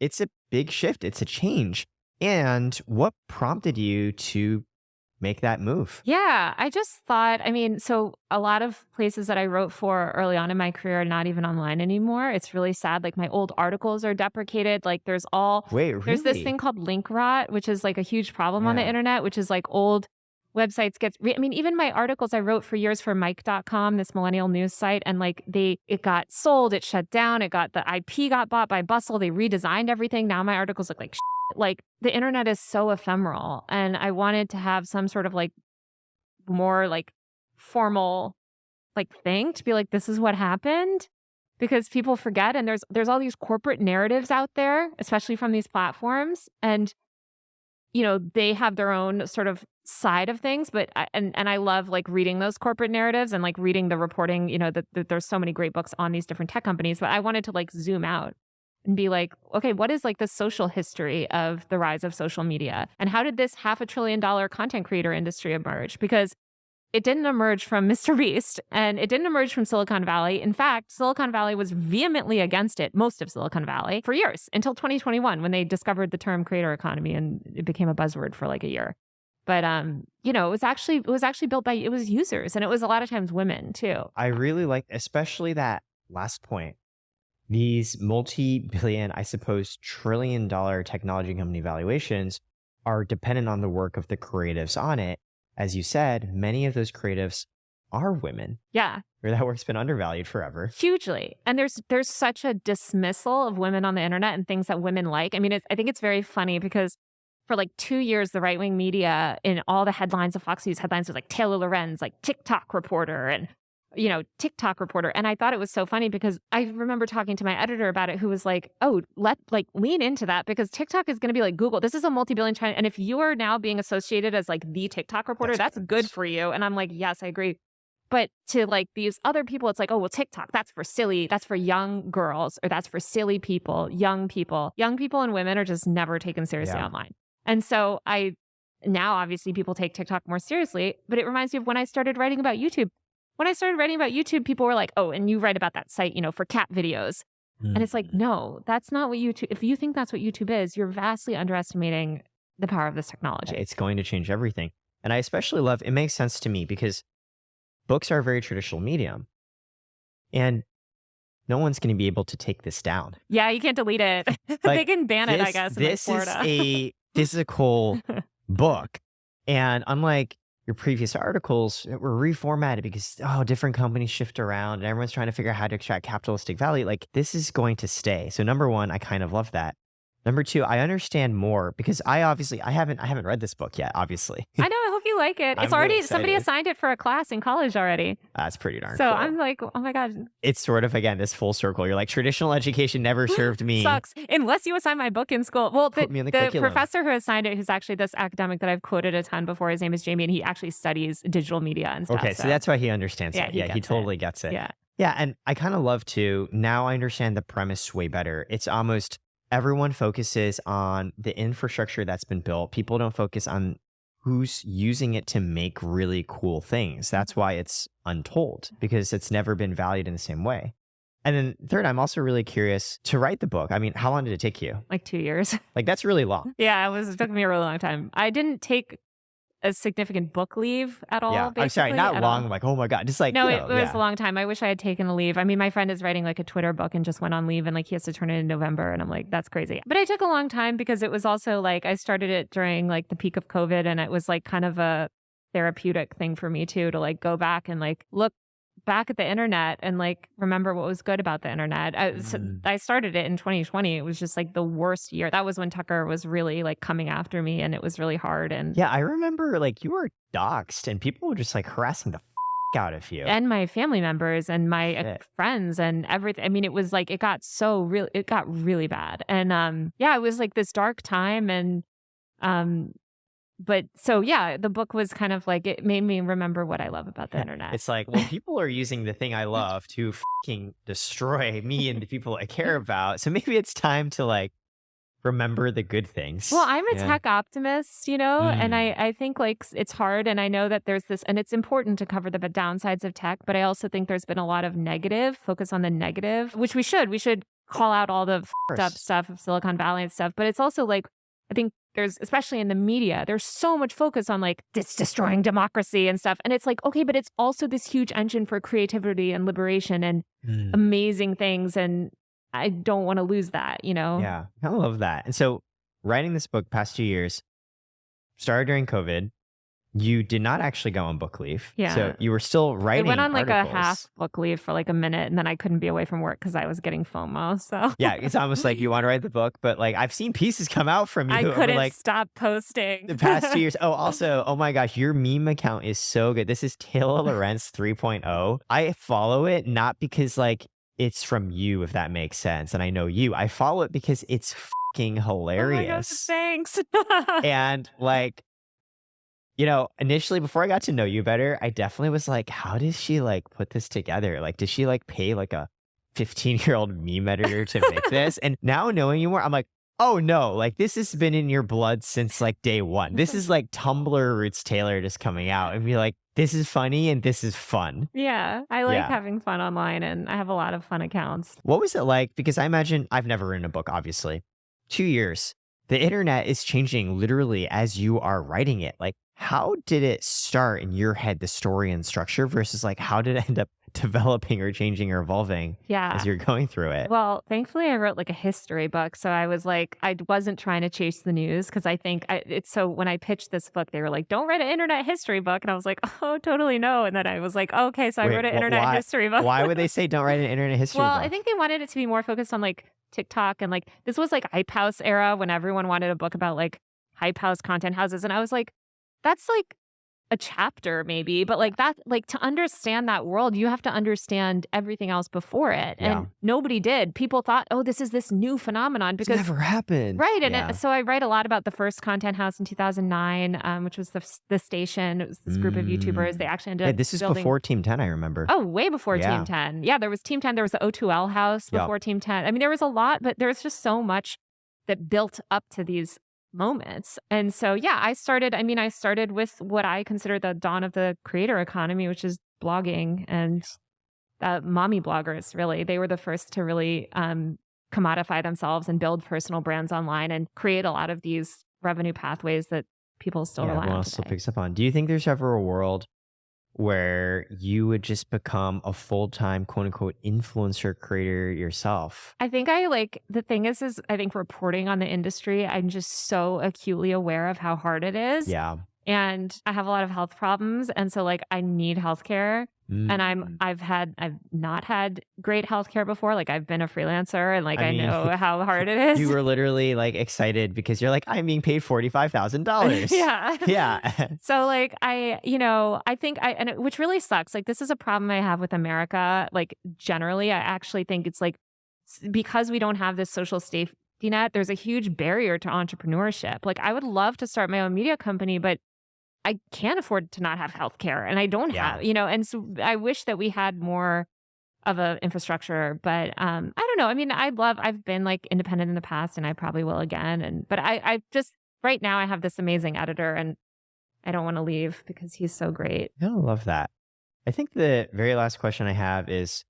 it's a big shift. It's a change. And what prompted you to make that move? Yeah, I just thought, so a lot of places that I wrote for early on in my career are not even online anymore. It's really sad. Like my old articles are deprecated. Like there's this thing called link rot, which is like a huge problem on the internet, which is like old websites even my articles I wrote for years for Mike.com, this millennial news site, and like it got sold, it shut down, the IP got bought by Bustle, they redesigned everything. Now my articles look like shit. Like the internet is so ephemeral, and I wanted to have some sort of like more like formal like thing to be like, this is what happened, because people forget, and there's all these corporate narratives out there, especially from these platforms, and they have their own sort of side of things, but and I love like reading those corporate narratives and like reading the reporting, that there's so many great books on these different tech companies, but I wanted to like zoom out and be like, okay, what is like the social history of the rise of social media? And how did this $500 billion content creator industry emerge? Because it didn't emerge from Mr. Beast and it didn't emerge from Silicon Valley. In fact, Silicon Valley was vehemently against it, most of Silicon Valley, for years, until 2021 when they discovered the term creator economy and it became a buzzword for like a year. But it was actually built by users, and it was a lot of times women too. I really like, especially that last point. These multi-billion, I suppose, trillion-dollar technology company valuations are dependent on the work of the creatives on it. As you said, many of those creatives are women. Yeah. Or that work's been undervalued forever. Hugely. And there's such a dismissal of women on the internet and things that women like. I mean, I think it's very funny because for like 2 years, the right-wing media in all the headlines of Fox News headlines was like Taylor Lorenz, like TikTok reporter and TikTok reporter. And I thought it was so funny because I remember talking to my editor about it, who was like, oh, lean into that because TikTok is going to be like Google. This is a multi-billion China. And if you are now being associated as like the TikTok reporter, that's good for you. And I'm like, yes, I agree. But to like these other people, it's like, oh, well, TikTok, that's for young girls, or that's for silly people, young people. Young people and women are just never taken seriously online. And so now obviously people take TikTok more seriously, but it reminds me of when I started writing about YouTube. When I started writing about YouTube, people were like, oh, and you write about that site, for cat videos. And it's like, no, that's not what YouTube, if you think that's what YouTube is, you're vastly underestimating the power of this technology. It's going to change everything. And I especially love, it makes sense to me because books are a very traditional medium. And no one's going to be able to take this down. Yeah, you can't delete it. They can ban it, I guess, in Florida. This is a physical book. And unlike your previous articles were reformatted because, different companies shift around and everyone's trying to figure out how to extract capitalistic value. Like, this is going to stay. So number one, I kind of love that. Number two, I understand more because I haven't read this book yet, obviously. I know. I hope you like it. It's already, somebody assigned it for a class in college already. That's pretty darn cool. So I'm like, oh my God. It's sort of, again, this full circle. You're like, traditional education never served me. Sucks. Unless you assign my book in school. Well, Put me in the professor who assigned it, who's actually this academic that I've quoted a ton before, his name is Jamie, and he actually studies digital media and stuff. Okay, so that's why he understands it. Yeah, he totally gets it. Yeah. Yeah, and I kind of love to, now I understand the premise way better. It's almost everyone focuses on the infrastructure that's been built. People don't focus on who's using it to make really cool things. That's why it's untold, because it's never been valued in the same way. And then third, I'm also really curious to write the book. I mean, how long did it take you? Like 2 years. Like, that's really long. Yeah, it took me a really long time. I didn't take a significant book leave at all. Yeah, I'm sorry, not long. I'm like, oh my God, just like, no, it was a long time. I wish I had taken a leave. I mean, my friend is writing like a Twitter book and just went on leave and like he has to turn it in November. And I'm like, that's crazy. But I took a long time because it was also like, I started it during like the peak of COVID and it was like kind of a therapeutic thing for me too, to like go back and like look back at the internet and like remember what was good about the internet. I started it in 2020. It was just like the worst year. That was when Tucker was really like coming after me and it was really hard. And yeah, I remember like you were doxed and people were just like harassing the out of you and my family members and my friends and everything. I mean, it was like, it got really bad. And it was like this dark time. And but so, yeah, the book was kind of like, it made me remember what I love about the internet. It's like, well, people are using the thing I love to fucking destroy me and the people I care about. So maybe it's time to like remember the good things. Well, I'm a tech optimist, and I think like it's hard. And I know that there's this, and it's important to cover the downsides of tech, but I also think there's been a lot of negative, focus on the negative, which we should call out all the up stuff of Silicon Valley and stuff. But it's also like, I think there's, especially in the media, there's so much focus on like, it's destroying democracy and stuff. And it's like, okay, but it's also this huge engine for creativity and liberation and amazing things. And I don't want to lose that, Yeah, I love that. And so writing this book past 2 years, started during COVID. You did not actually go on book leave. Yeah. So you were still writing I went on like articles. a half book leave for like a minute and then I couldn't be away from work because I was getting FOMO. So yeah, it's almost like you want to write the book, but like I've seen pieces come out from you. I couldn't like, stop posting. The past 2 years. Oh, also, oh my gosh, your meme account is so good. This is Taylor Lorenz 3.0. I follow it not because like it's from you, if that makes sense. And I know you. I follow it because it's fucking Oh my gosh, hilarious. thanks. And like, initially before I got to know you better, I definitely was like, how does she like put this together? Like, does she like pay like a 15-year-old meme editor to make this? And now knowing you more, I'm like, oh no, like this has been in your blood since like day one. This is like Tumblr roots Taylor just coming out and be like, this is funny and this is fun. Yeah, I like Yeah. having fun online, and I have a lot of fun accounts. What was it like? Because I imagine I've never written a book, obviously. 2 years. The internet is changing literally as you are writing it. Like, how did it start in your head, the story and structure, versus like how did it end up developing or changing or evolving Yeah. as you're going through it? Well, thankfully, I wrote like a history book. So I was like, I wasn't trying to chase the news because I think it's so when I pitched this book, they were like, don't write an internet history book. And I was like, oh, totally no. And then I was like, okay, so I Wait, wrote an internet history book. Why would they say don't write an internet history Well, book? I think they wanted it to be more focused on like TikTok and like this was like Hype House era when everyone wanted a book about like Hype House content houses. And I was like, that's like a chapter maybe, but like that, like to understand that world, you have to understand everything else before it. Yeah. And nobody did. People thought, oh, this is this new phenomenon It's because never happened. right. And Yeah. so I write a lot about the first content house in 2009, which was the station. It was this group of YouTubers. They actually ended Yeah, up this is building... before Team 10, I remember. Oh, way before Yeah. Team 10. Yeah, there was Team 10. There was the O2L house Yep. before Team 10. I mean, there was a lot, but there was just so much that built up to these moments. And so, yeah, I started with what I consider the dawn of the creator economy, which is blogging and mommy bloggers, really. They were the first to really commodify themselves and build personal brands online and create a lot of these revenue pathways that people still rely on Still today. picks up on. Do you think there's ever a world where you would just become a full-time quote unquote influencer creator yourself? I think the thing is I think reporting on the industry, I'm just so acutely aware of how hard it is. Yeah. And I have a lot of health problems. And so like I need healthcare. And I've not had great healthcare before. Like I've been a freelancer and like I know how hard it is. You were literally like excited because you're like, I'm being paid $45,000. Yeah. Yeah. So like I think which really sucks. Like this is a problem I have with America. Like generally, I actually think it's like because we don't have this social safety net, there's a huge barrier to entrepreneurship. Like I would love to start my own media company, but I can't afford to not have healthcare and I don't have, and so I wish that we had more of a infrastructure, but I don't know. I mean, I've been like independent in the past and I probably will again. But I just, right now I have this amazing editor and I don't want to leave because he's so great. I love that. I think the very last question I have is,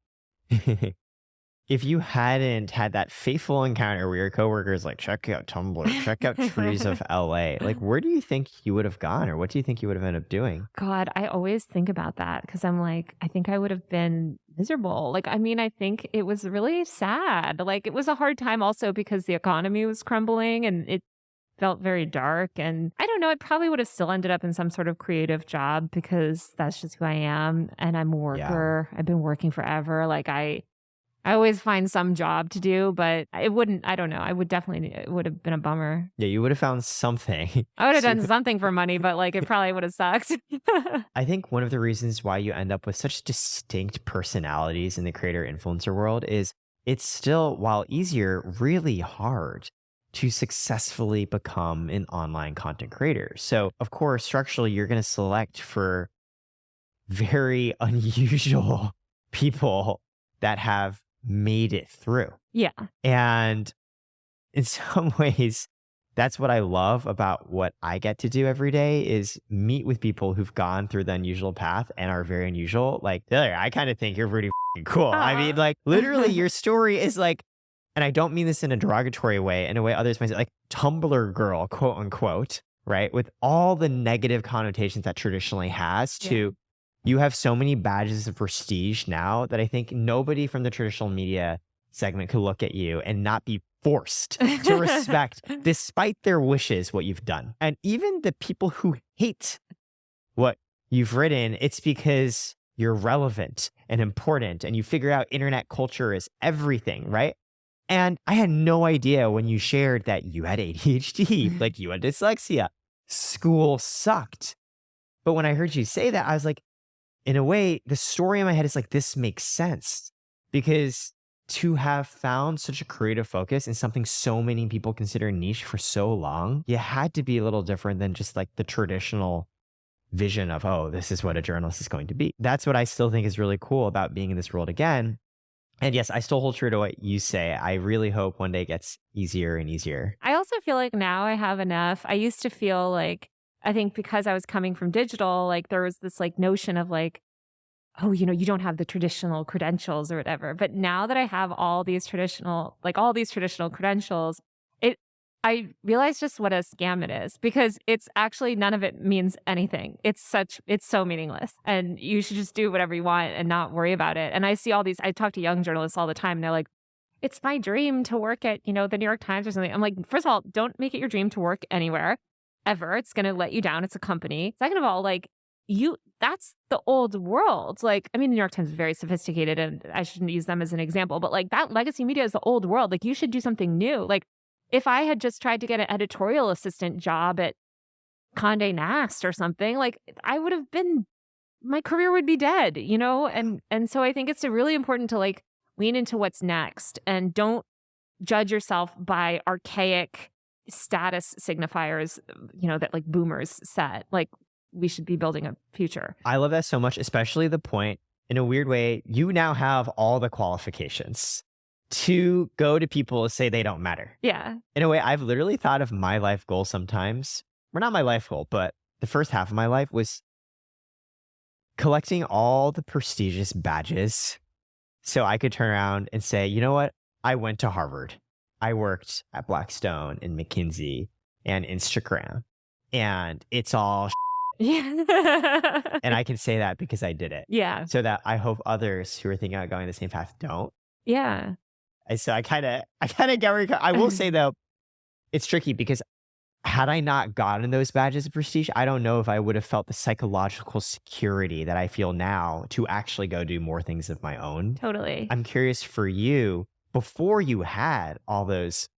if you hadn't had that fateful encounter where your coworkers like, check out Tumblr, check out Trees of LA, like where do you think you would have gone or what do you think you would have ended up doing? God, I always think about that because I'm like, I think I would have been miserable. Like, I mean, I think it was really sad. Like it was a hard time also because the economy was crumbling and it felt very dark. And I don't know, I probably would have still ended up in some sort of creative job because that's just who I am. And I'm a worker. I've been working forever. Like I always find some job to do, but it don't know. It would have been a bummer. Yeah, you would have found something. I would have done something for money, but like it probably would have sucked. I think one of the reasons why you end up with such distinct personalities in the creator influencer world is it's still, while easier, really hard to successfully become an online content creator. So of course, structurally, you're going to select for very unusual people that have made it through. Yeah. And in some ways, that's what I love about what I get to do every day is meet with people who've gone through the unusual path and are very unusual. Like, I kind of think you're pretty cool. I mean, like literally your story is like, and I don't mean this in a derogatory way, in a way others might say, like Tumblr girl, quote unquote, right? With all the negative connotations that traditionally has to, you have so many badges of prestige now that I think nobody from the traditional media segment could look at you and not be forced to respect, despite their wishes, what you've done. And even the people who hate what you've written, it's because you're relevant and important and you figure out internet culture is everything, right? And I had no idea when you shared that you had ADHD, like you had dyslexia. School sucked. But when I heard you say that, I was like, in a way, the story in my head is like, this makes sense because to have found such a creative focus in something so many people consider niche for so long, you had to be a little different than just like the traditional vision of, oh, this is what a journalist is going to be. That's what I still think is really cool about being in this world again. And yes, I still hold true to what you say. I really hope one day it gets easier and easier. I also feel like now I have enough. I used to feel like, I think because I was coming from digital, like there was this like notion of like, oh, you don't have the traditional credentials or whatever. But now that I have all these traditional credentials, I realize just what a scam it is, because it's actually none of it means anything. It's so meaningless, and you should just do whatever you want and not worry about it. And I see I talk to young journalists all the time, and they're like, it's my dream to work at, the New York Times or something. I'm like, first of all, don't make it your dream to work anywhere ever. It's going to let you down. It's a company. Second of all, like, that's the old world. Like, I mean, the New York Times is very sophisticated, and I shouldn't use them as an example, but like that legacy media is the old world. Like, you should do something new. Like, if I had just tried to get an editorial assistant job at Condé Nast or something, like my career would be dead, And so I think it's really important to like lean into what's next, and don't judge yourself by archaic status signifiers, that like boomers set. Like, we should be building a future. I love that so much, especially the point, in a weird way, you now have all the qualifications to go to people and say they don't matter. Yeah. In a way, I've literally thought of my life goal sometimes. Well, not my life goal, but the first half of my life was collecting all the prestigious badges so I could turn around and say, you know what? I went to Harvard. I worked at Blackstone and McKinsey and Instagram, and it's all yeah. and I can say that because I did it. Yeah. So that I hope others who are thinking about going the same path don't. Yeah. So I kind of get where I will say though, it's tricky because had I not gotten those badges of prestige, I don't know if I would have felt the psychological security that I feel now to actually go do more things of my own. Totally. I'm curious for you, before you had all those,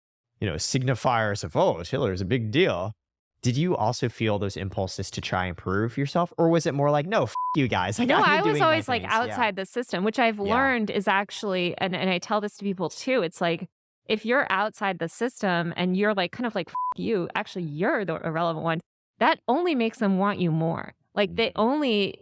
signifiers of, oh, Taylor's a big deal. Did you also feel those impulses to try and prove yourself? Or was it more like, no, you guys. I was always like outside the system, which I've learned is actually, and I tell this to people too, it's like, if you're outside the system and you're like, kind of like, you, actually, you're the irrelevant one, that only makes them want you more. Like, they only,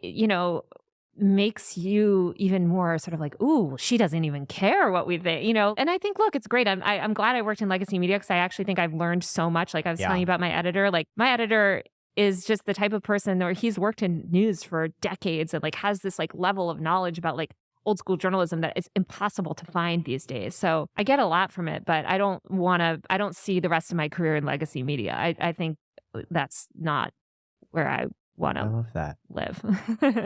makes you even more sort of like, ooh, she doesn't even care what we think, And I think, look, it's great. I'm glad I worked in legacy media, because I actually think I've learned so much. Like I was telling you about my editor. Like, my editor is just the type of person where he's worked in news for decades and like has this like level of knowledge about like old school journalism that is impossible to find these days. So I get a lot from it, but I don't see the rest of my career in legacy media. I think that's not where I want to live.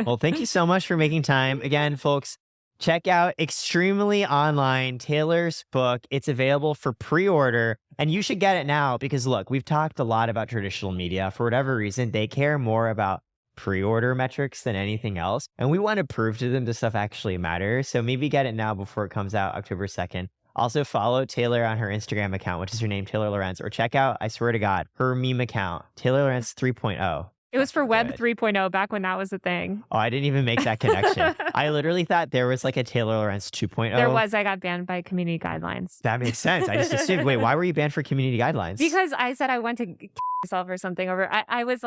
Well, thank you so much for making time. Again, folks, check out Extremely Online, Taylor's book. It's available for pre-order, and you should get it now because, look, we've talked a lot about traditional media. For whatever reason, they care more about pre-order metrics than anything else, and we want to prove to them this stuff actually matters. So maybe get it now before it comes out October 2nd. Also, follow Taylor on her Instagram account, which is her name, Taylor Lorenz, or check out, I swear to God, her meme account, Taylor Lorenz 3.0. It was for Web 3.0 back when that was a thing. Oh, I didn't even make that connection. I literally thought there was like a Taylor Lorenz 2.0. There was. I got banned by community guidelines. That makes sense. I just assumed, wait, why were you banned for community guidelines? Because I said I went to kill myself or something over. I was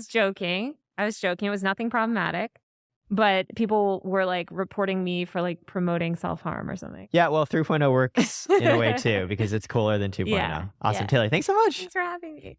joking. It was nothing problematic. But people were like reporting me for like promoting self-harm or something. Yeah, well, 3.0 works in a way too, because it's cooler than 2.0. Yeah, Awesome. Taylor, thanks so much. Thanks for having me.